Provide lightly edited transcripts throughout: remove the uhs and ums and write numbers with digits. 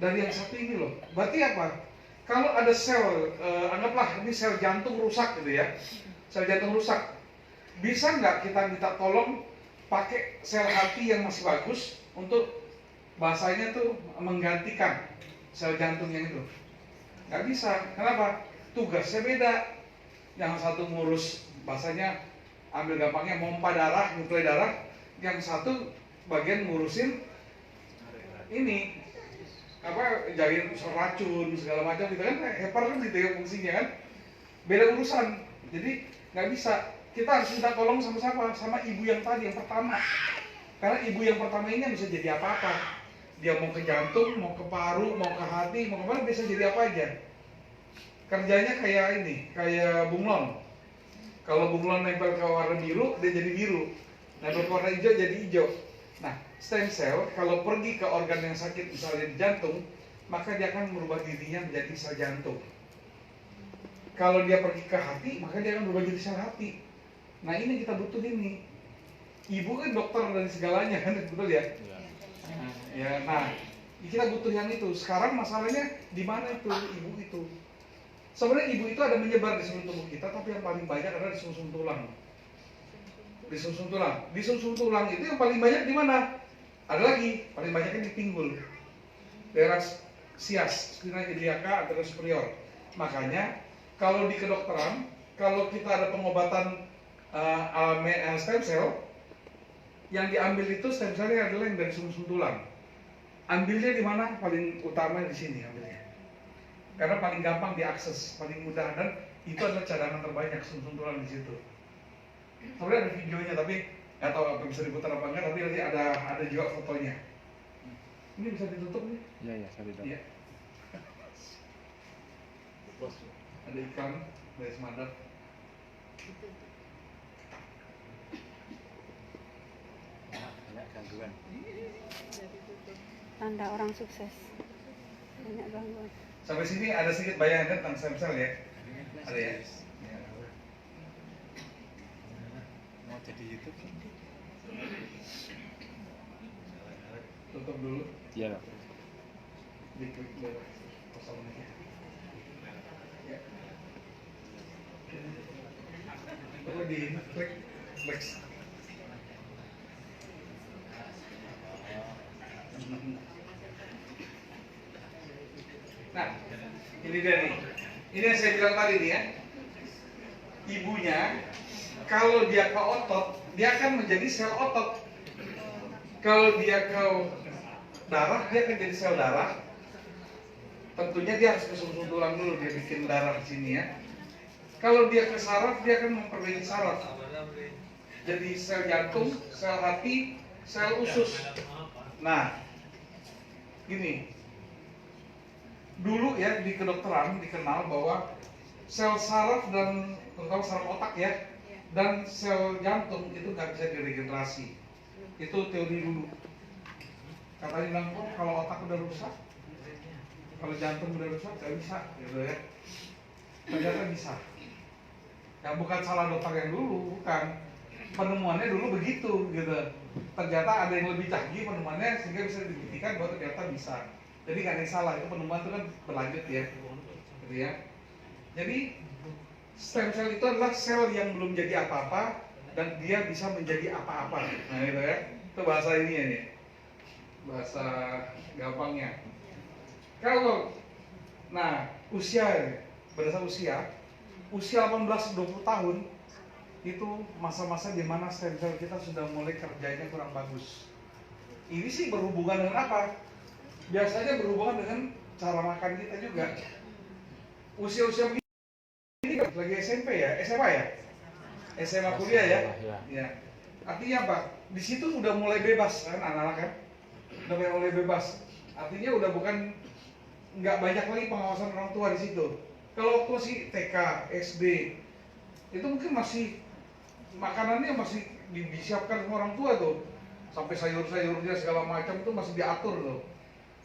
dari yang satu ini loh. Berarti apa? Kalau ada sel, anggaplah ini sel jantung rusak gitu ya, sel jantung rusak, bisa nggak kita minta tolong pakai sel hati yang masih bagus untuk bahasanya tuh menggantikan sel jantung yang itu? Nggak bisa. Kenapa? Tugasnya beda. Yang satu ngurus bahasanya, ambil gampangnya pompa darah, nyuplai darah. Yang satu bagian ngurusin ini apa, jagain racun segala macam gitu kan, heper kan gitu ya fungsinya kan, beda urusan. Jadi nggak bisa, kita harus minta tolong sama siapa? Sama ibu yang tadi, yang pertama. Karena ibu yang pertama ini bisa jadi apa-apa. Dia mau ke jantung, mau ke paru, mau ke hati, mau kemana, bisa jadi apa aja. Kerjanya kayak ini, kayak bunglon. Kalau bunglon nempel ke warna biru, dia jadi biru. Nempel ke warna hijau, jadi hijau. Nah, stem cell kalau pergi ke organ yang sakit, misalnya di jantung, maka dia akan merubah dirinya menjadi sel jantung. Kalau dia pergi ke hati, maka dia akan berubah jadi sel hati. Nah, ini kita butuh ini. Ibu kan dokter dari segalanya kan, betul ya? Ya, nah, kita butuh yang itu. Sekarang masalahnya di mana itu ibu itu? Sebenarnya ibu itu ada menyebar di seluruh tubuh kita, tapi yang paling banyak adalah di sumsum tulang. Di sumsum tulang. Di sumsum tulang itu yang paling banyak di mana? Ada lagi, paling banyaknya di pinggul. Daerah sias, spina iliaca antara superior. Makanya kalau di kedokteran, kalau kita ada pengobatan stem cell, yang diambil itu stem cellnya adalah yang dari sumsum tulang. Ambilnya di mana? Paling utama di sini ambilnya. Karena paling gampang diakses, paling mudah, dan itu adalah cadangan terbanyak sumsum tulang di situ. Sebenarnya ada videonya, tapi nggak tahu apa bisa diputar apa enggak, tapi nanti ada juga fotonya. Ini bisa ditutup nih? Iya, saya ditutup. Iya. Ada ikan dari Semadar. Banyak gangguan. Tanda orang sukses. Banyak gangguan. Sampai sini ada sedikit bayangan tentang stem cell ya? Ada ya? Mau jadi YouTube? Tutup dulu. Iya. Diklik dulu. Kosong aja. Ya. Perlu diklik next. Nah, ini dia nih. Ini yang saya bilang tadi nih ya. Ibunya, kalau dia ke otot, dia akan menjadi sel otot. Kalau dia ke darah, dia akan jadi sel darah. Tentunya dia harus ke sumsum tulang dulu, dia bikin darah di sini ya. Kalau dia ke saraf, dia akan memperbaiki saraf. Jadi sel jantung, sel hati, sel usus. Nah, gini. Dulu ya di kedokteran dikenal bahwa sel saraf dan terutama saraf otak ya, dan sel jantung itu nggak bisa diregenerasi. Itu teori dulu. Katanya bilang, oh, kalau otak udah rusak, kalau jantung udah rusak nggak bisa, gitu ya. Ternyata bisa. Ya bukan salah dokter yang dulu, bukan. Penemuannya dulu begitu, gitu. Ternyata ada yang lebih canggih penemuannya sehingga bisa dibuktikan bahwa ternyata bisa. Jadi nggak ada yang salah, itu penemuan itu kan berlanjut ya, gitu ya. Jadi stem cell itu adalah sel yang belum jadi apa-apa dan dia bisa menjadi apa-apa. Nah gitu ya, itu bahasa ini ya nih, bahasa gampangnya. Kalau, nah usia, berdasar usia 18-20 tahun itu masa-masa di mana stem cell kita sudah mulai kerjanya kurang bagus. Ini sih berhubungan dengan apa? Biasanya berhubungan dengan cara makan kita juga. Usia-usia begini lagi SMP ya, SMA ya, SMA kuliah ya. Ya. Artinya apa? Di situ udah mulai bebas kan anak-anak kan, udah mulai bebas. Artinya udah bukan, nggak banyak lagi pengawasan orang tua di situ. Kalau waktu masih TK, SD, itu mungkin masih makanannya masih disiapkan sama orang tua tuh, sampai sayur-sayurnya segala macam itu masih diatur tuh.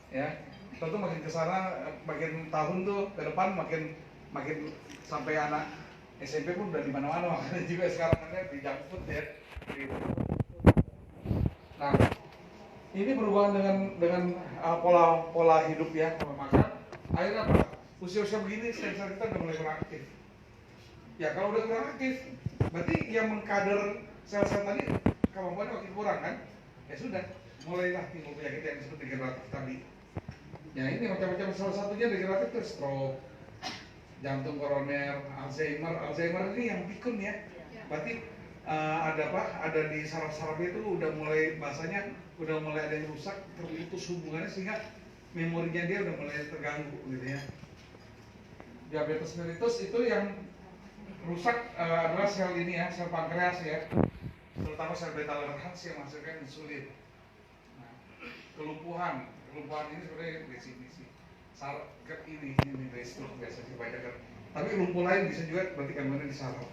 Ya, tentu makin kesana, makin tahun tuh ke depan makin sampai anak SMP pun udah di mana-mana, makanya juga sekarang ada di junk food ya. Nah, ini berhubungan dengan pola pola hidup ya, pola makan. Akhirnya apa? Usia-usia begini sel-sel kita udah mulai kurang aktif. Ya kalau udah kurang aktif, berarti yang mengkader sel-sel tadi kemampuannya makin kurang kan? Ya sudah, mulailah timbul penyakit yang disebut degeneratif tadi. Ya ini macam-macam, salah satunya degeneratif itu stroke, jantung koroner, Alzheimer. Alzheimer ini yang pikun ya. Berarti ada apa? Ada di saraf-sarafnya itu udah mulai bahasanya udah mulai ada yang rusak, terputus hubungannya sehingga memorinya dia udah mulai terganggu gitu ya. Diabetes mellitus itu yang rusak adalah sel ini ya, sel pankreas ya, terutama sel beta Langerhans yang menghasilkan insulin. Nah, kelumpuhan ini sebenarnya definisi saraf ini dari stroke biasa dibacakan. Tapi lumpuh lain bisa juga berarti gangguannya di saraf.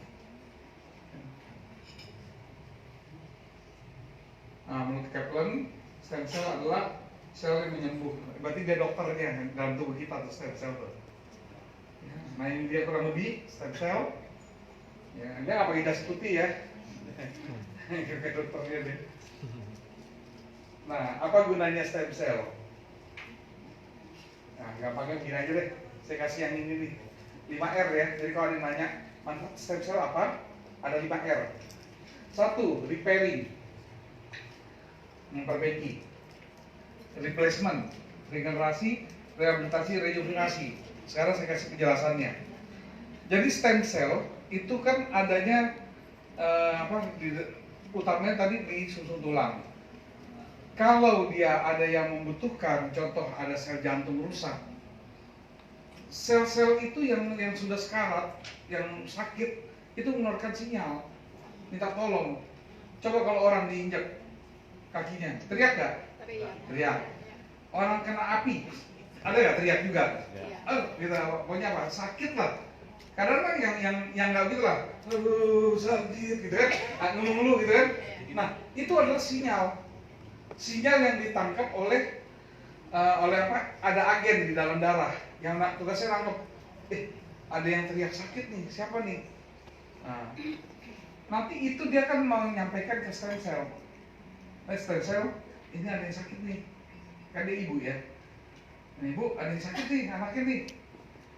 Nah, menurut Kaplan, stem cell adalah sel yang menyembuh. Berarti dia dokternya dalam tubuh kita tuh stem cell tuh. Nah ini dia kurang lebih stem cell. Ya, dia nggak pakai jas putih ya. Kayak dokternya deh. Nah, apa gunanya stem cell? Nah, gampangnya gini aja deh. Saya kasih yang ini nih, 5R ya. Jadi kalau ada yang nanya manfaat stem cell apa? Ada 5R. 1. Repairing, memperbaiki. Replacement, regenerasi, rehabilitasi, rejuvenasi. Sekarang saya kasih penjelasannya. Jadi stem cell itu kan adanya utamanya tadi di susun tulang. Kalau dia ada yang membutuhkan, contoh ada sel jantung rusak, sel-sel itu yang sudah sekarat, yang sakit, itu mengeluarkan sinyal, minta tolong. Coba kalau orang diinjak kakinya, teriak gak? Teriak. Orang kena api, ada gak teriak juga? Gitu, pokoknya apa? Sakit lah. Kadang-kadang yang nggak gitu lah, sakit gitu kan, ngeluh gitu kan. Nah itu adalah sinyal yang ditangkap oleh apa? Ada agen di dalam darah yang tugasnya nangkep. Ada yang teriak sakit nih, siapa nih? Nah, nanti itu dia kan mau menyampaikan ke stem cell. Stem cell, ini ada yang sakit nih, kan dia ibu ya. Nah, ibu ada yang sakit nih, anaknya nih.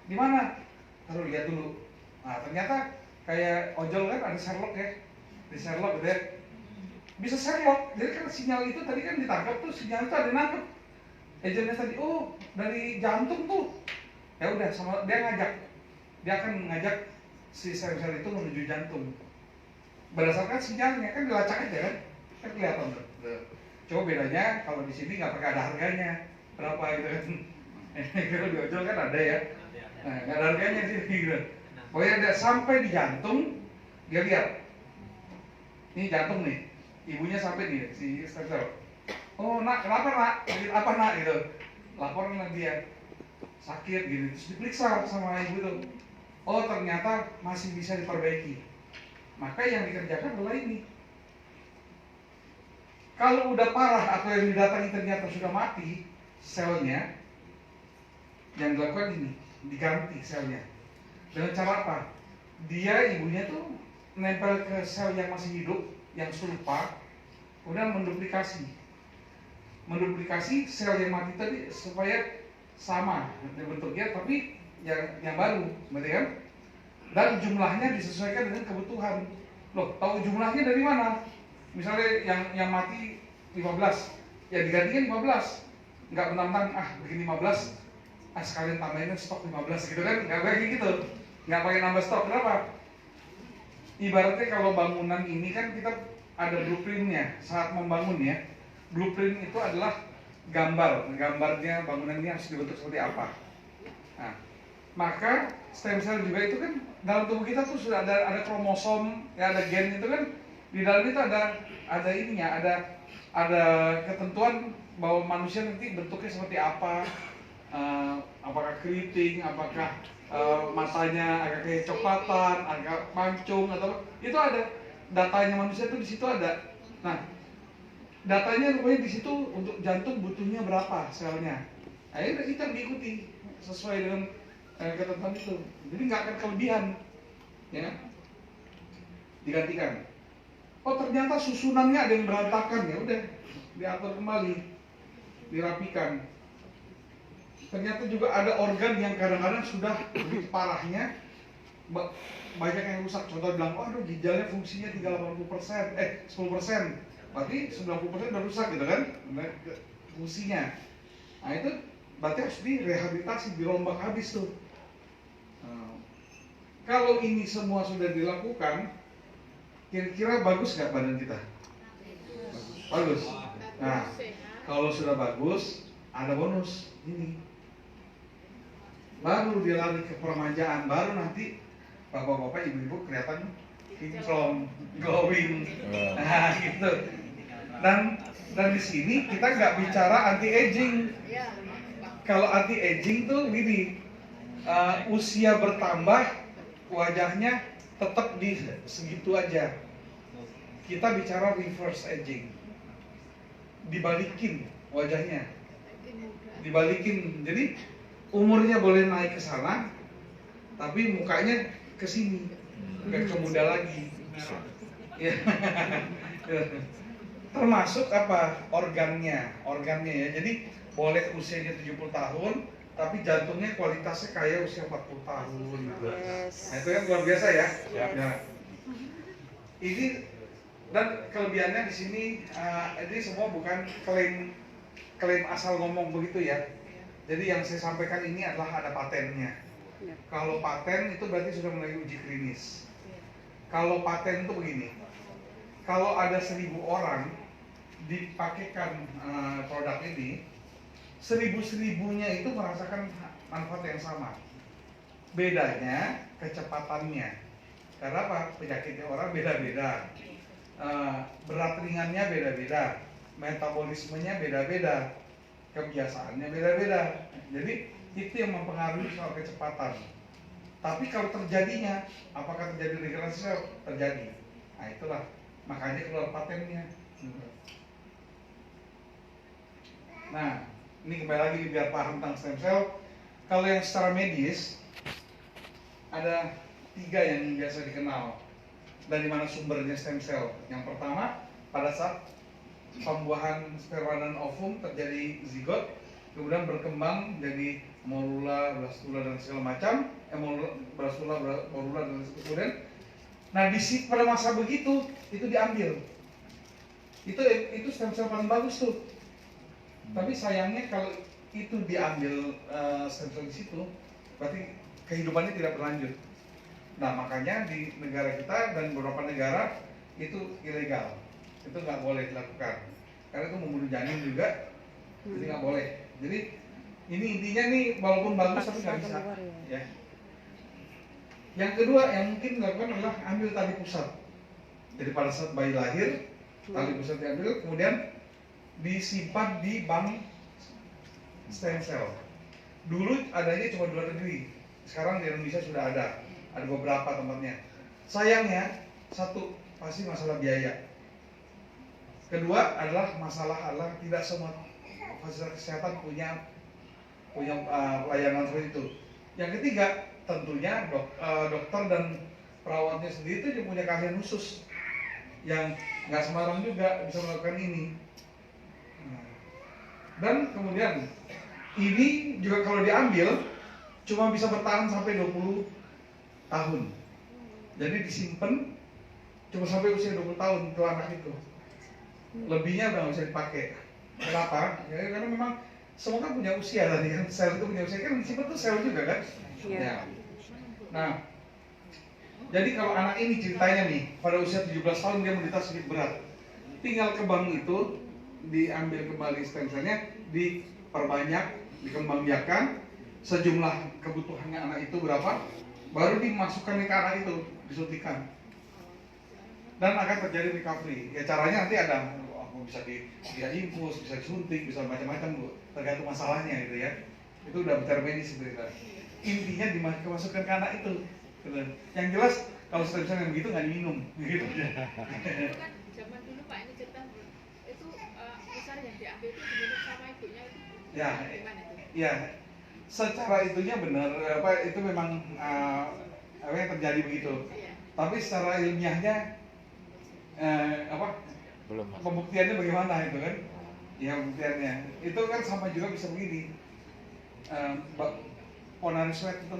Di mana? Taruh lihat dulu. Nah, ternyata kayak ojol kan ada Sherlock ya. Di Sherlock gitu ya. Bisa Sherlock. Jadi kan sinyal itu tadi kan ditangkap tuh, sinyal itu ada yang nangkep. Agennya tadi, oh dari jantung tuh. Ya udah, sama dia ngajak. Dia akan mengajak si sel-sel itu menuju jantung. Berdasarkan sinyalnya kan dilacak aja kan. Kan kelihatan tuh. Coba bedanya kalau di sini nggak pakai ada harganya. Berapa gitu kan. Kalau di ojol kan ada ya. Nah, nggak ada harganya sih gitu. Pokoknya dia sampai di jantung, dia lihat. Ini jantung nih, ibunya sampai nih si stem cell. Oh nak, kenapa nak? Sakit apa nak gitu? Laporan lah dia sakit gitu. Terus diperiksa sama ibu itu. Oh ternyata masih bisa diperbaiki. Maka yang dikerjakan adalah ini. Kalau udah parah atau yang didatangi ternyata sudah mati selnya, yang dilakukan ini, diganti selnya. Dengan cara apa? Dia ibunya tuh nempel ke sel yang masih hidup, yang serupa, kemudian menduplikasi sel yang mati tadi supaya sama bentuknya, tapi yang baru, berarti kan? Dan jumlahnya disesuaikan dengan kebutuhan. Loh, tahu jumlahnya dari mana? Misalnya yang mati 15, ya digantikan 15. Nggak mentang-mentang bikin 15. Sekalian tambahin stok 15 gitu kan, nggak kayak gitu, nggak pakai nambah stok. Kenapa? Ibaratnya kalau bangunan ini kan kita ada blueprintnya saat membangun ya. Blueprint itu adalah gambarnya bangunan ini harus dibentuk seperti apa. Nah, maka stem cell juga itu kan dalam tubuh kita tuh sudah ada kromosom, ya ada gen itu kan di dalam itu ada ininya, ada ketentuan bahwa manusia nanti bentuknya seperti apa. Apakah keriting, apakah matanya agak kayak coklatan, agak mancung atau itu ada datanya manusia tuh di situ ada. Nah, datanya rupanya di situ untuk jantung butuhnya berapa selnya. Akhirnya itu diikuti sesuai dengan ketentuan itu. Jadi nggak akan kelebihan, ya. Digantikan. Oh ternyata susunannya ada yang berantakan, ya udah diatur kembali. dirapikan. Ternyata juga ada organ yang kadang-kadang sudah begitu parahnya banyak yang rusak. Contoh bilang, oh aduh ginjalnya fungsinya tinggal 80%, 10%, berarti 90% udah rusak gitu kan fungsinya. Nah itu berarti harus direhabilitasi, dirombak habis tuh. Kalau ini semua sudah dilakukan, kira-kira bagus nggak badan kita? Bagus. Nah, kalau sudah bagus, ada bonus ini. Baru dia lari ke permajaan, baru nanti bapak-bapak, ibu-ibu kelihatan kinclong, glowing, nah gitu. Dan di sini kita nggak bicara anti aging. Kalau anti aging tuh gini, usia bertambah, wajahnya tetap di segitu aja. Kita bicara reverse aging, dibalikin wajahnya, dibalikin. Jadi umurnya boleh naik ke sana, tapi mukanya ke sini, nggak ke muda lagi. Ya. Termasuk apa? Organnya ya. Jadi boleh usianya 70 tahun, tapi jantungnya kualitasnya kayak usia 40 tahun. Nah, itu yang luar biasa ya. Ya. Ini dan kelebihannya di sini, ini semua bukan klaim asal ngomong begitu ya. Jadi yang saya sampaikan ini adalah ada patennya. Kalau paten itu berarti sudah melalui uji klinis. Kalau paten itu begini, kalau ada 1.000 orang dipakaikan produk ini, 1.000-1.000-nya itu merasakan manfaat yang sama. Bedanya kecepatannya. Karena apa? Penyakitnya orang beda-beda, berat ringannya beda-beda, metabolismenya beda-beda, kebiasaannya beda-beda. Jadi itu yang mempengaruhi soal kecepatan. Tapi kalau terjadinya, apakah terjadi regenerasi sel? Terjadi. Nah itulah makanya keluar patennya. Nah, ini kembali lagi biar paham tentang stem cell. Kalau yang secara medis ada 3 yang biasa dikenal. Dari mana sumbernya stem cell? Yang pertama, pada saat pembuahan sperma dan ovum terjadi zigot, kemudian berkembang jadi morula, blastula dan segala macam, blastula, morula dan kemudian. Nah, pada masa begitu itu diambil. Itu stem cell paling bagus tuh. Tapi sayangnya kalau itu diambil stem cell di situ, berarti kehidupannya tidak berlanjut. Nah, makanya di negara kita dan beberapa negara itu ilegal. Itu nggak boleh dilakukan. Karena itu membunuh janin juga, jadi nggak boleh. Jadi ini intinya nih, walaupun bagus tapi nggak bisa. Ya. Yang kedua yang mungkin dilakukan adalah ambil tali pusat. Jadi pada saat bayi lahir, tali pusat diambil, kemudian disimpan di bank stem cell. Dulu adanya cuma di luar negeri, sekarang di Indonesia sudah ada beberapa tempatnya. Sayangnya, satu pasti masalah biaya. Kedua adalah tidak semua fasilitas kesehatan punya layanan seperti itu. Yang ketiga, tentunya dokter dan perawatnya sendiri itu punya keahlian khusus yang nggak sembarang juga bisa melakukan ini. Dan kemudian ini juga kalau diambil cuma bisa bertahan sampai 20 tahun. Jadi disimpan cuma sampai usia 20 tahun untuk anak itu. Lebihnya udah nggak bisa dipakai. Kenapa? Ya, karena memang semua kan punya usia tadi kan, sel itu punya usia, kan disimpan tuh sel juga kan. Ya. Nah, jadi kalau anak ini ceritanya nih, pada usia 17 tahun dia menderita sakit berat. Tinggal ke bank itu diambil kembali stem cell-nya, diperbanyak, dikembangbiakan sejumlah kebutuhannya anak itu berapa, baru dimasukkan ke anak itu, disuntikan. Dan akan terjadi recovery. Ya caranya nanti ada, bisa dia infus, bisa disuntik, bisa macam-macam Bu, tergantung masalahnya gitu ya. Itu udah bicara medis sebenarnya. Intinya dimasukkan ke anak itu. Gitu. Yang jelas kalau stem cell yang begitu nggak diminum, gitu. Kan zaman dulu Pak ini cerita itu besar yang diambil itu diminum sama ibunya itu. Ya, gimana itu? Ya, secara itunya benar, itu memang yang terjadi begitu. Iya. Tapi secara ilmiahnya, belum. pembuktiannya bagaimana itu kan? Ya pembuktiannya itu kan sama juga bisa begini. Ponari sweat itu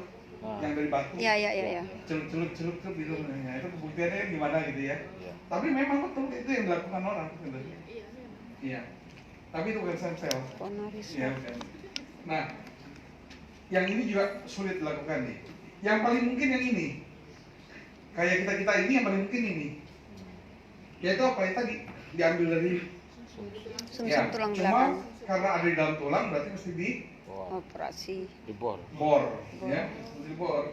Nah. yang dari batu, Iya, iya, iya, iya. celup gitu, nah, itu pembuktiannya gimana gitu ya. Iya. Tapi memang betul itu yang dilakukan orang gitu. Iya, memang. Iya. Tapi itu bukan stem cell. Ponaris. Iya, bukan. Nah, yang ini juga sulit dilakukan nih. Yang paling mungkin yang ini. Kayak kita ini yang paling mungkin ini. Yaitu apa ya tadi diambil dari Sumsum tulang cuma belakang. karena ada di dalam tulang berarti mesti Wow. Operasi. Dibor. dibor, ya, mesti dibor.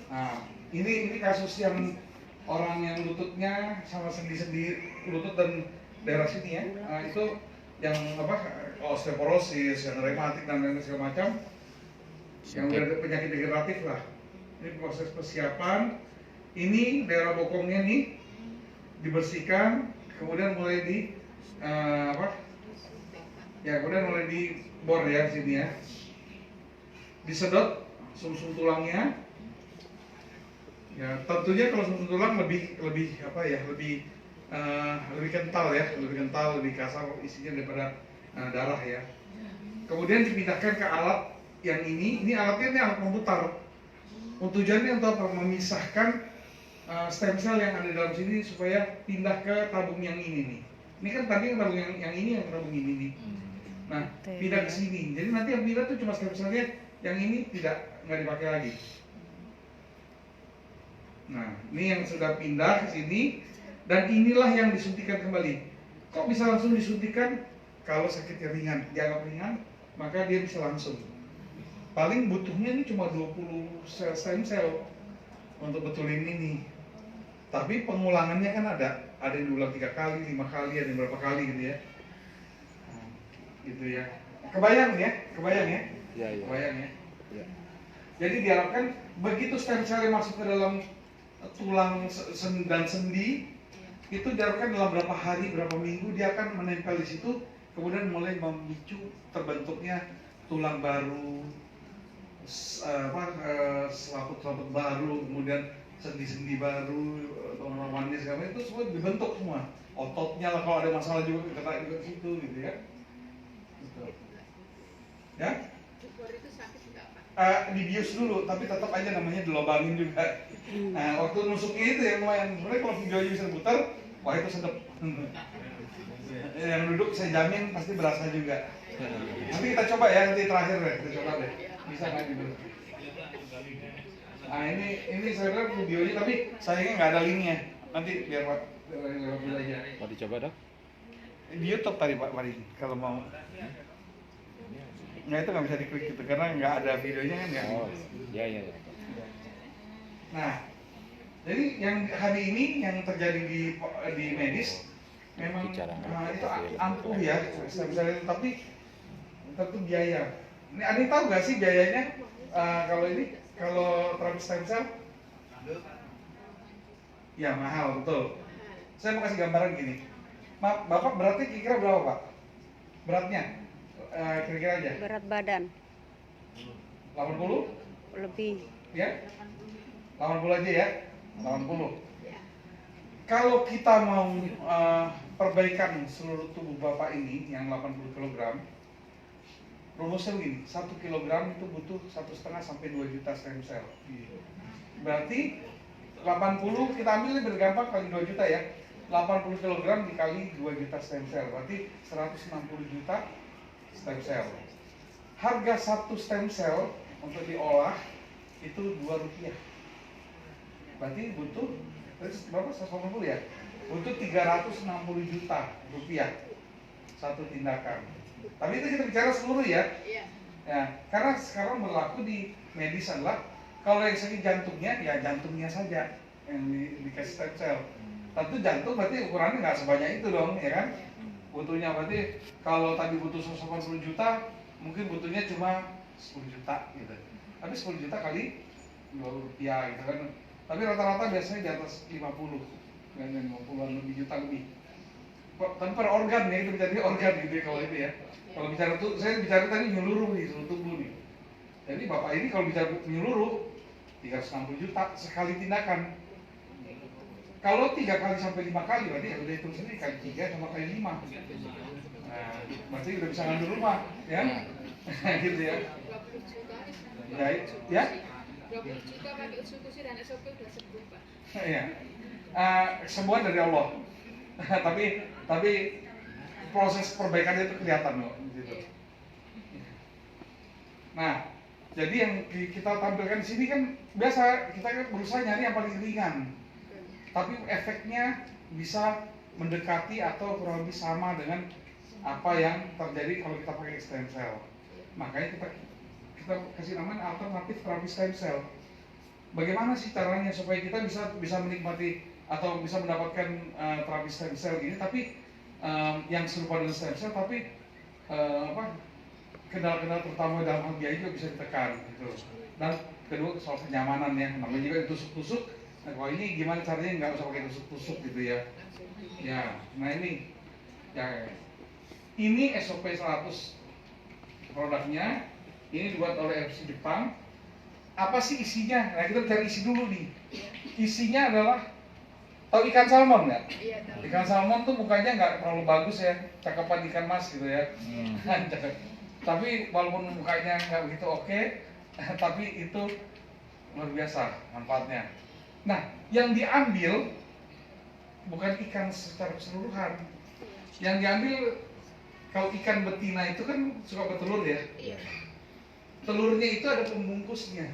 Nah, ini kasus yang orang yang lututnya sama sendi-sendi lutut dan daerah sini ya. Nah, itu yang apa osteoporosis, yang rematik dan lain segala macam. Yang penyakit degeneratif lah. Ini proses persiapan. Ini daerah bokongnya nih dibersihkan, kemudian mulai di kemudian mulai dibor ya sini ya, disedot sumsum tulangnya. Ya tentunya kalau sumsum tulang lebih kental ya, lebih kasar isinya daripada darah ya. Kemudian dipindahkan ke alat yang ini alatnya ini alat memutar. Tujuannya untuk apa? Memisahkan stem cell yang ada dalam sini supaya pindah ke tabung yang ini nih. Ini kan tadi yang tabung yang ini yang tabung ini nih. Nah, pindah ke sini. Jadi nanti yang pindah tuh cuma stem cellnya, yang ini nggak dipakai lagi. Nah, ini yang sudah pindah ke sini dan inilah yang disuntikan kembali. Kok bisa langsung disuntikan? Kalau sakitnya ringan, dianggap ringan, maka dia bisa langsung. Paling butuhnya ini cuma 20 stem cell untuk betulin ini. Tapi pengulangannya kan ada yang diulang 3 kali, 5 kali, ada yang berapa kali gitu ya. Gitu ya. Kebayang ya? Iya, iya. Kebayang ya? Iya. Jadi diharapkan begitu stem cell masuk ke dalam tulang dan sendi, itu diharapkan dalam berapa hari, berapa minggu dia akan menempel di situ, kemudian mulai memicu terbentuknya tulang baru, selaput-selaput baru, kemudian sendi-sendi baru, tulang manis segala itu semua dibentuk semua. Ototnya lah kalau ada masalah juga kena juga ke situ gitu ya. Gitu. Ya? Dibor itu sakit nggak, Pak? Dibius dulu, tapi tetap aja namanya dilobangin juga. Nah, waktu nusuknya itu yang lumayan. Sebenarnya kalau videonya bisa diputar, wah itu sedap. Yang duduk saya jamin pasti berasa juga. Nanti kita coba ya, nanti terakhir deh, kita coba deh. Bisa nggak gitu? Nah ini saya lihat videonya, tapi sayangnya nggak ada linknya. Nanti biar Pak lewat dulu aja. Mau dicoba dong? Di YouTube tadi Pak Marin, kalau mau. Nggak itu nggak bisa diklik gitu karena nggak ada videonya kan ya. Oh, iya. Nah, jadi yang hari ini yang terjadi di medis memang itu ampuh ya, tapi tentu biaya. Ini ada yang tahu nggak sih biayanya kalau terapi stem cell? Ya mahal betul. Saya mau kasih gambaran gini. Bapak beratnya kira-kira berapa Pak? Beratnya kira-kira aja. Berat badan 80? lebih. Ya? 80 aja ya? 80. Kalau kita mau perbaikan seluruh tubuh Bapak ini yang 80 kg, rumusnya begini, 1 kg itu butuh 1,5 sampai 2 juta stem cell. Berarti 80 kita ambil lebih gampang kali 2 juta ya. 80 kg dikali 2 juta stem cell, berarti 160 juta stem cell. Harga 1 stem cell untuk diolah itu Rp2. Berarti butuh berapa? 180 ya? Butuh 360 juta rupiah satu tindakan. Tapi itu kita bicara seluruh ya. Iya. Ya, karena sekarang berlaku di medis adalah kalau yang sakit jantungnya, ya jantungnya saja yang dikasih stem cell. Tentu jantung berarti ukurannya nggak sebanyak itu dong, ya kan? Butuhnya berarti kalau tadi butuh 180 juta, mungkin butuhnya cuma 10 juta gitu. Tapi 10 juta kali Rp2 gitu kan. Tapi rata-rata biasanya di atas 50, dan 50-an lebih juta lebih. Tapi per organ ya, kita bicara organ gitu ya kalau itu ya. Kalau bicara tuh, saya bicara tadi menyeluruh nih, seluruh tubuh nih. Jadi Bapak ini kalau bicara menyeluruh 360 juta sekali tindakan. Kalau 3 kali sampai 5 kali berarti ya udah hitung sendiri kali 3 sama kali 5. Nah, berarti udah bisa ngambil rumah, ya? Gitu ya. 20 juta. Ya? 20 juta pakai usul kursi dan SOP udah sembuh, Pak. Iya. Semua dari Allah. tapi proses perbaikannya itu kelihatan loh. Gitu. Nah, jadi yang kita tampilkan di sini kan biasa kita kan berusaha nyari yang paling ringan, tapi efeknya bisa mendekati atau kurang lebih sama dengan apa yang terjadi kalau kita pakai stem cell. Makanya kita kasih namanya alternatif terapi stem cell. Bagaimana sih caranya supaya kita bisa menikmati atau bisa mendapatkan terapi stem cell ini, tapi yang serupa dengan stem cell, tapi kendala-kendala terutama dalam hal biaya juga bisa ditekan gitu. Dan kedua soal kenyamanan ya, namanya juga tusuk-tusuk. Nah, kalau ini gimana caranya nggak usah pakai tusuk-tusuk gitu ya. Ya, nah ini ya ini SOP 100 produknya. Ini dibuat oleh FC Jepang. Apa sih isinya? Nah, kita cari isi dulu nih. Isinya adalah, tahu ikan salmon nggak? Iya, tahu. Ikan salmon tuh mukanya nggak terlalu bagus ya, cakapan ikan mas gitu ya. Tapi walaupun mukanya nggak begitu oke, tapi itu luar biasa manfaatnya. Nah, yang diambil bukan ikan secara keseluruhan. Yang diambil, kalau ikan betina itu kan suka bertelur ya. Iya. Telurnya itu ada pembungkusnya.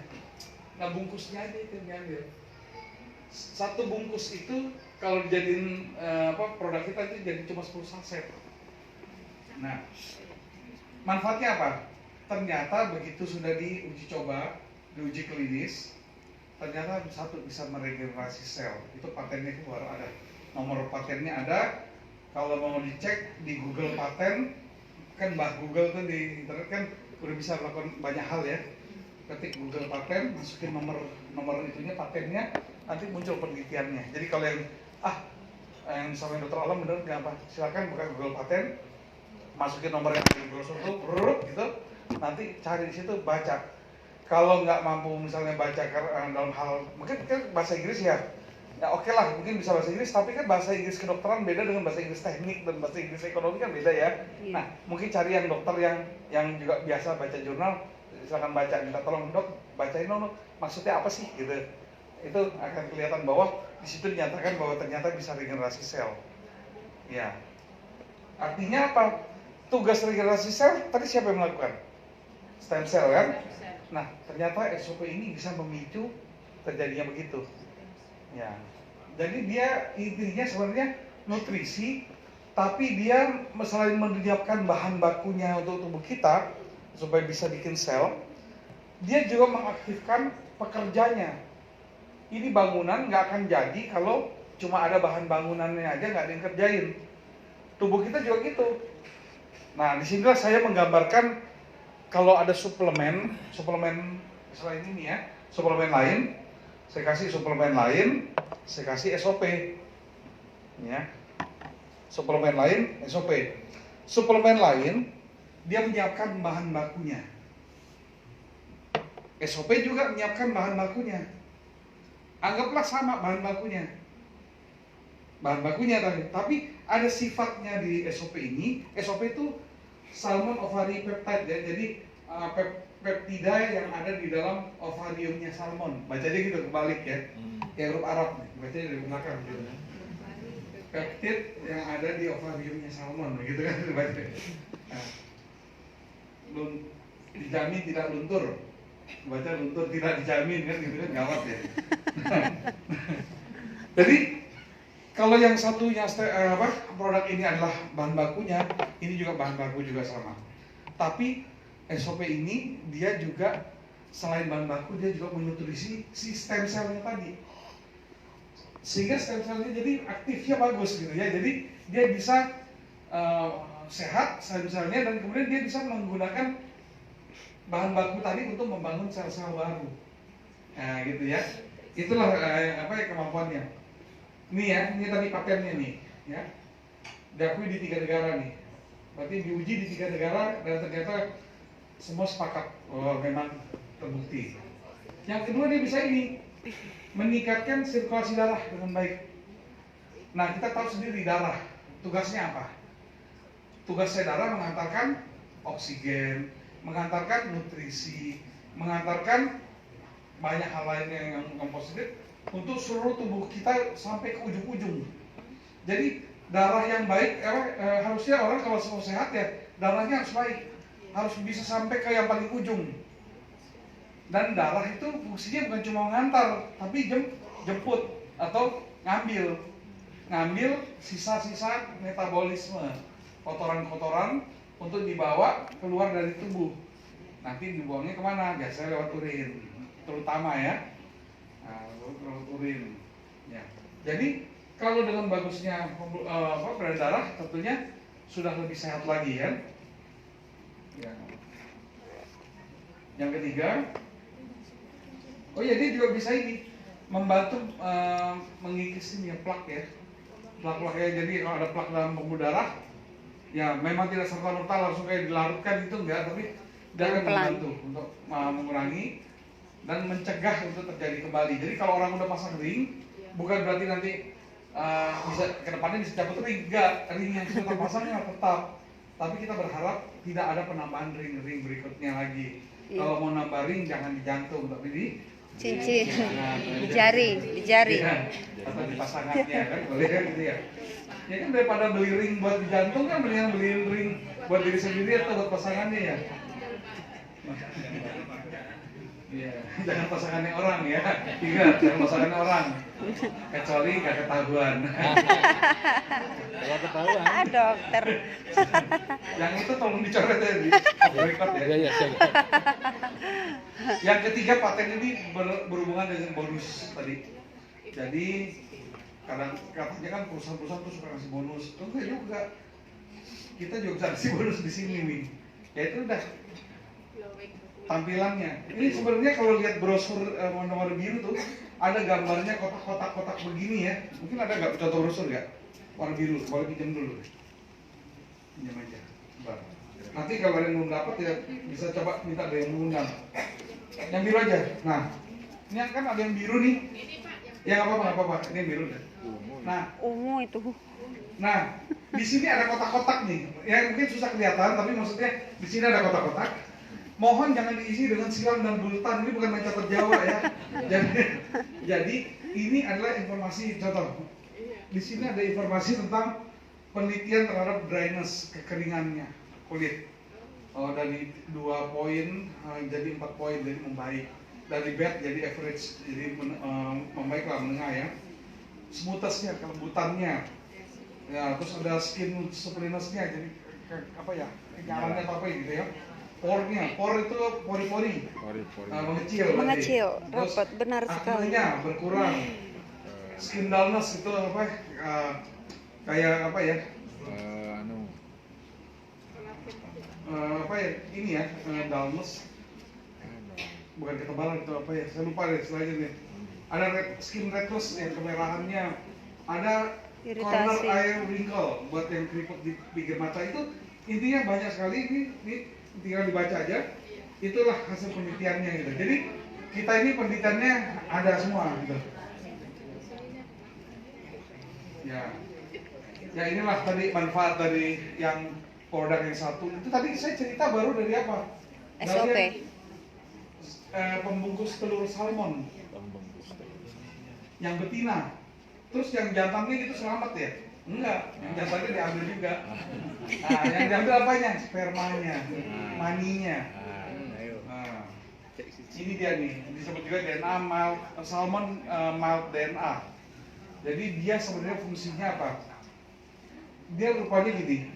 Nah, bungkusnya aja itu yang diambil. Satu bungkus itu kalau dijadiin produk kita itu jadi cuma 10 saset. Nah, manfaatnya apa? Ternyata begitu sudah diuji coba, diuji klinis, ternyata satu bisa meregenerasi sel. Itu patennya keluar, ada nomor patennya ada. Kalau mau dicek di Google paten, kan Google tuh di internet kan udah bisa melakukan banyak hal ya. Ketik Google paten, masukin nomor itunya patennya, nanti muncul penelitiannya. Jadi kalau yang misalnya dokter alam bener nggak apa, silakan buka Google paten, masukin nomor yang di browser tuh, gitu, nanti cari di situ, baca. Kalau nggak mampu misalnya baca dalam hal, mungkin kan bahasa Inggris ya oke lah, mungkin bisa bahasa Inggris, tapi kan bahasa Inggris kedokteran beda dengan bahasa Inggris teknik dan bahasa Inggris ekonomi kan beda ya. Nah, mungkin cari yang dokter yang juga biasa baca jurnal, silakan baca, minta tolong dok, bacain dong maksudnya apa sih gitu. Itu akan kelihatan bahwa di situ dinyatakan bahwa ternyata bisa regenerasi sel. Ya. Artinya apa? Tugas regenerasi sel tadi siapa yang melakukan? Stem cell kan? Nah, ternyata SOP ini bisa memicu terjadinya begitu. Ya. Jadi dia intinya sebenarnya nutrisi, tapi dia selain menyiapkan bahan bakunya untuk tubuh kita supaya bisa bikin sel, dia juga mengaktifkan pekerjanya. Ini bangunan nggak akan jadi kalau cuma ada bahan bangunannya aja nggak ada yang kerjain. Tubuh kita juga gitu. Nah, disinilah saya menggambarkan kalau ada suplemen selain ini ya, suplemen lain, saya kasih suplemen lain, saya kasih SOP, ya. Suplemen lain, SOP. Suplemen lain, dia menyiapkan bahan bakunya. SOP juga menyiapkan bahan bakunya. Anggaplah sama bahan bakunya. Bahan bakunya tapi ada sifatnya di SOP ini. SOP itu salmon ovary peptide ya. Jadi peptida yang ada di dalam ovariumnya salmon. Bacanya gitu kebalik ya. Kayak huruf Arab nih, bacanya dari belakang gitu. Peptid yang ada di ovariumnya salmon, begitu kan baca. Nah, dijamin tidak luntur. Baca luntur tidak dijamin kan gitu kan gawat ya. Jadi kalau yang satunya produk ini adalah bahan bakunya, ini juga bahan baku juga sama. Tapi SOP ini dia juga selain bahan baku dia juga menutrisi si stem cell-nya tadi. Sehingga stem cell-nya jadi aktifnya bagus gitu ya. Jadi dia bisa sehat stem cell-nya dan kemudian dia bisa menggunakan bahan baku tadi untuk membangun sel-sel baru. Nah, gitu ya. Itulah kemampuannya. Ini ya, ini tadi patennya nih, ya. Diakui di 3 negara nih. Berarti diuji di 3 negara dan ternyata semua sepakat bahwa memang terbukti. Yang kedua dia bisa ini meningkatkan sirkulasi darah dengan baik. Nah, kita tahu sendiri darah tugasnya apa? Tugasnya darah mengantarkan oksigen, mengantarkan nutrisi, mengantarkan banyak hal lainnya yang positif untuk seluruh tubuh kita sampai ke ujung-ujung. Jadi darah yang baik, harusnya orang kalau sehat ya darahnya harus baik, harus bisa sampai ke yang paling ujung. Dan darah itu fungsinya bukan cuma mengantar, tapi jemput atau ngambil sisa-sisa metabolisme, kotoran-kotoran untuk dibawa keluar dari tubuh. Nanti dibuangnya kemana? Biasanya lewat urin, terutama ya. Nah, lewat urin. Ya. Jadi kalau dengan bagusnya peredaran darah, tentunya sudah lebih sehat lagi ya. Ya. Yang ketiga, oh ya dia juga bisa ini membantu mengikis ini ya, plak ya. Plak-plak ya, jadi kalau ada plak dalam pembuluh darah, ya memang tidak serta-merta langsung kayak dilarutkan itu enggak, tapi dia akan membantu untuk mengurangi dan mencegah untuk terjadi kembali. Jadi kalau orang udah pasang ring, bukan berarti nanti bisa kedepannya bisa cabut ring, enggak, ring yang sudah terpasangnya tetap. Tapi kita berharap tidak ada penambahan ring berikutnya lagi. Kalau mau nambah ring jangan di jantung, tapi di cincin, di jari. Ya, atau di pasangannya kan boleh kan gitu ya. Ya kan daripada beli ring buat di jantung kan mendingan beli ring buat diri sendiri atau buat pasangannya ya. Iya, jangan pasangannya orang ya. Ingat, jangan pasangannya orang. Kecuali nggak ketahuan. Kalau ketahuan. Dokter. Yang itu tolong dicoret ya di off record ya. Iya, siap. Yang ketiga, paten ini berhubungan dengan bonus tadi. Jadi kadang katanya kan perusahaan-perusahaan tuh suka kasih bonus. Enggak juga. Kita juga bisa kasih bonus di sini nih. Ya itu udah tampilannya. Ini sebenarnya kalau lihat brosur warna biru tuh ada gambarnya kotak-kotak begini ya. Mungkin ada nggak contoh brosur nggak? Warna biru, boleh pinjam dulu. Pinjam aja. Bentar. Nanti kalau ada yang belum dapat ya bisa coba minta dari yang mengundang. Yang biru aja. Nah, ini kan ada yang biru nih. Ya nggak apa-apa. Ini yang biru deh. Nah, Ungu itu. nah di sini ada kotak-kotak nih. Ya mungkin susah kelihatan, tapi maksudnya di sini ada kotak-kotak. Mohon jangan diisi dengan silang dan bulatan, ini bukan main catat Jawa ya. Jadi ini adalah informasi contoh. Di sini ada informasi tentang penelitian terhadap dryness, kekeringannya kulit. Dari 2 poin jadi 4 poin, jadi membaik. Dari bad jadi average, jadi membaik lah, menengah ya. Smoothness-nya, kelembutannya. Ya, terus ada skin suppleness-nya, jadi apa ya, kenyalannya apa gitu ya. Pornya, por itu pori-pori, mengecil, rapat, benar sekali. Aknenya berkurang. Skin dullness itu apa? Kayak apa ya? Apa ya? Ini ya, dullness. Bukan ketebalan itu apa ya? Saya lupa deh istilahnya nih. Ada skin redness yang kemerahannya. Ada corner eye wrinkle buat yang keriput di pinggir mata itu. Intinya banyak sekali ini tinggal dibaca aja. Itulah hasil penelitiannya gitu. Jadi kita ini penelitiannya ada semua gitu. Ya inilah tadi manfaat dari yang produk yang satu. Itu tadi saya cerita baru dari apa? SOP. Dari pembungkus telur salmon. Yang betina. Terus yang jantannya itu selamat ya? Enggak, yang jantannya diambil juga. Nah, yang diambil apanya? Spermanya, maninya. Nah, ini dia nih, disebut juga DNA mild, salmon mild DNA. Jadi dia sebenarnya fungsinya apa? Dia rupanya gini,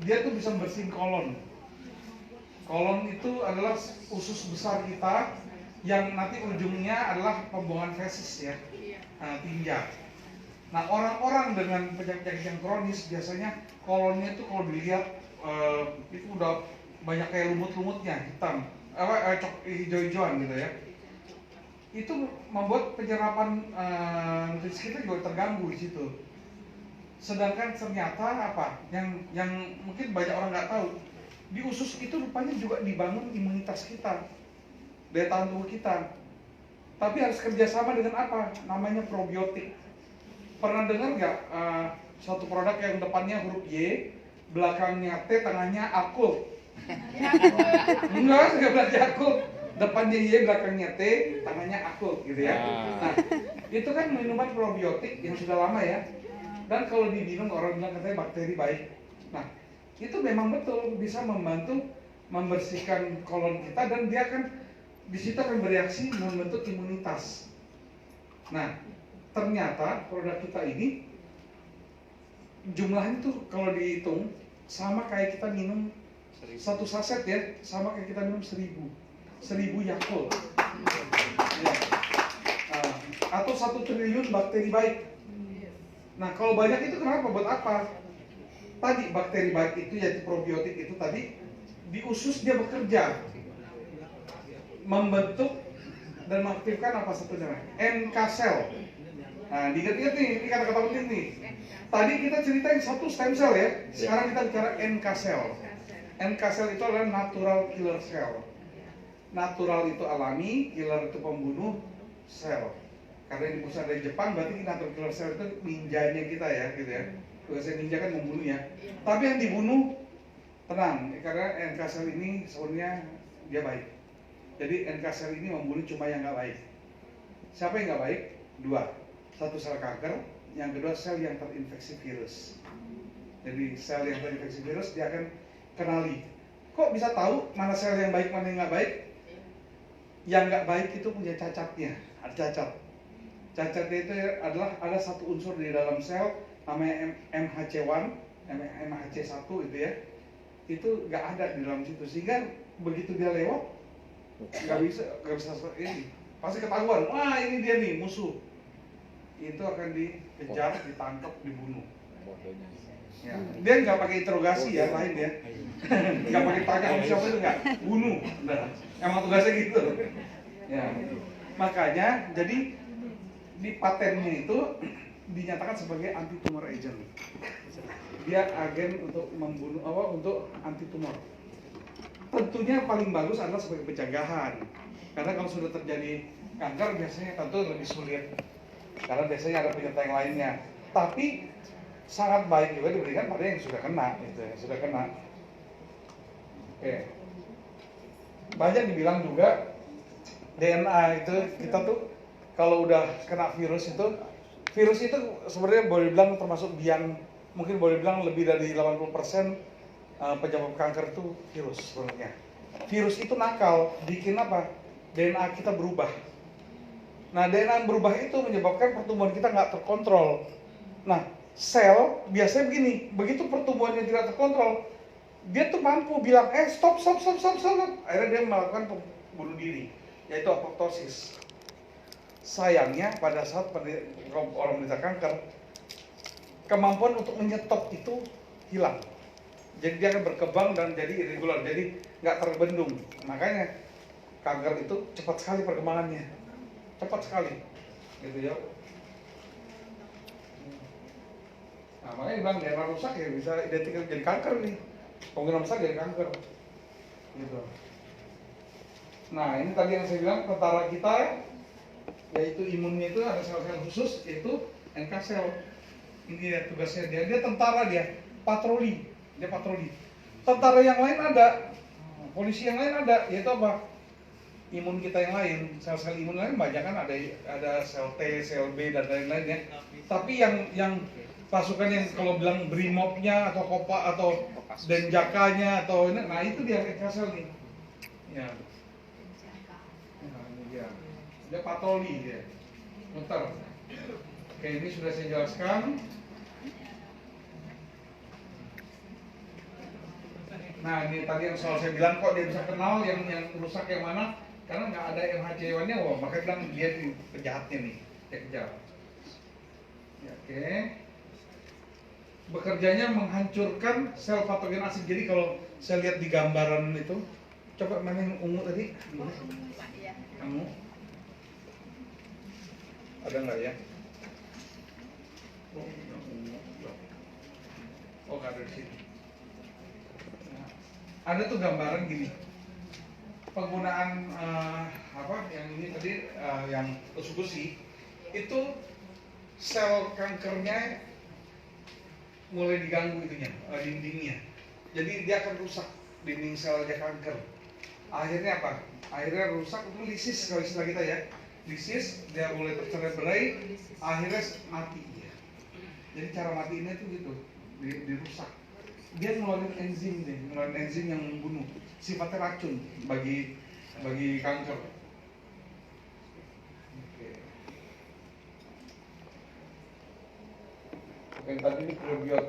dia tuh bisa bersihin kolon. Kolon itu adalah usus besar kita yang nanti ujungnya adalah pembuangan feses ya, tinja. Nah orang-orang dengan penyakit yang kronis biasanya kolonnya itu kalau dilihat itu udah banyak kayak lumut-lumutnya hitam, hijau-hijauan gitu ya. Itu membuat penyerapan nutrisi kita juga terganggu di situ. Sedangkan ternyata apa? Yang mungkin banyak orang nggak tahu, di usus itu rupanya juga dibangun imunitas kita, daya tahan tubuh kita. Tapi harus kerjasama dengan apa? Namanya probiotik. Pernah dengar nggak satu produk yang depannya huruf Y, belakangnya T, tengahnya Yakult. Enggak bilang Yakult. Depannya Y, belakangnya T, tangannya Yakult gitu ya. Nah, itu kan minuman probiotik yang sudah lama ya. Dan kalau diminum orang bilang katanya bakteri baik. Nah, itu memang betul bisa membantu membersihkan kolon kita dan dia akan di situ akan bereaksi membentuk imunitas. Nah, ternyata produk kita ini jumlahnya tuh kalau dihitung sama kayak kita minum satu saset ya, sama kayak kita minum 1000 Yakult. Ya. Atau 1 triliun bakteri baik. Nah, kalau banyak itu kenapa? Buat apa? Tadi bakteri baik itu yaitu probiotik itu tadi di usus dia bekerja membentuk dan mengaktifkan apa satunya? NK cell. Nah, diingat-ingat nih, ini kata-kata penting nih. Tadi kita ceritain satu stem cell ya, sekarang kita bicara NK cell. NK cell itu adalah natural killer cell. Natural itu alami, killer itu pembunuh sel. Karena ini pusat dari Jepang, berarti natural killer cell itu ninjanya kita ya, gitu ya. Biasanya ninja kan membunuh ya. Tapi yang dibunuh tenang, karena NK cell ini sebenarnya dia baik. Jadi NK cell ini membunuh cuma yang nggak baik. Siapa yang nggak baik? 2. Satu sel kanker, yang kedua sel yang terinfeksi virus. Jadi sel yang terinfeksi virus dia akan kenali. Kok bisa tahu mana sel yang baik mana yang nggak baik? Yang nggak baik itu punya cacatnya, ada cacat. Cacatnya itu adalah ada satu unsur di dalam sel namanya MHC1, MHC1 itu ya. Itu nggak ada di dalam situ sehingga begitu dia lewat nggak bisa ini pasti ketahuan. Wah ini dia nih musuh. Itu akan dikejar, ditangkap, dibunuh. Ya. Dia nggak pakai interogasi ya lain ya. Nggak pakai tanya siapa itu nggak, bunuh. Nah, emang tugasnya gitu. Ya. Makanya jadi di patennya itu dinyatakan sebagai anti tumor agent. Dia agen untuk membunuh untuk anti tumor. Tentunya paling bagus adalah sebagai pencegahan. Karena kalau sudah terjadi kanker biasanya tentu lebih sulit. Karena biasanya ada penyerta yang lainnya. Tapi sangat baik juga diberikan pada yang sudah kena, gitu ya, sudah kena. Oke. Banyak dibilang juga DNA itu kita tuh kalau udah kena virus itu sebenarnya boleh bilang termasuk biang, mungkin boleh bilang lebih dari 80% penyebab kanker itu virus sebenarnya. Virus itu nakal, bikin apa? DNA kita berubah. Nah, DNA yang berubah itu menyebabkan pertumbuhan kita nggak terkontrol. Nah, sel biasanya begini, begitu pertumbuhannya tidak terkontrol, dia tuh mampu bilang, stop. Akhirnya dia melakukan bunuh diri, yaitu apoptosis. Sayangnya pada saat orang menderita kanker, kemampuan untuk menyetop itu hilang. Jadi dia akan berkembang dan jadi irregular, jadi nggak terbendung. Makanya kanker itu cepat sekali perkembangannya, cepat sekali, gitu ya. Nah, makanya bilang daerah rusak ya bisa identik jadi kanker nih, kemungkinan besar jadi kanker, gitu. Nah ini tadi yang saya bilang tentara kita, yaitu imunnya itu ada sel-sel khusus, yaitu NK cell. Ini ya tugasnya dia tentara, dia patroli. Tentara yang lain ada, polisi yang lain ada, yaitu apa? Imun kita yang lain, sel-sel imun lain banyak kan, ada sel T, sel B dan lain-lain ya. Tapi yang pasukan yang kalau bilang Brimobnya atau Kopa atau Denjakanya atau ini, nah itu dia NK cell nih. Ya. Nah, ini dia patroli dia, muter. Oke, ini sudah saya jelaskan. Nah ini tadi yang soal saya bilang kok dia bisa kenal yang rusak yang mana, karena nggak ada MHC1-nya, wah makanya bilang dia penjahatnya nih, dia kejar. Ya, oke. Bekerjanya menghancurkan sel patogen asing. Jadi kalau saya lihat di gambaran itu, coba mana yang ungu tadi? Ungu. Ada nggak ya? Oh nggak ada di sini. Ada tuh gambaran gini, penggunaan yang ini tadi yang besi itu sel kankernya mulai diganggu itunya, dindingnya. Jadi dia akan rusak dinding selnya kanker. Akhirnya apa? Akhirnya rusak itu lisis kalau istilah kita ya. Lisis, dia mulai tercerai-berai, akhirnya mati ya. Jadi cara matiinnya itu gitu, dirusak. Dia ngeluarin enzim yang membunuh. Sifatnya racun bagi kanker. Oke. Yang tadi ini probiotik.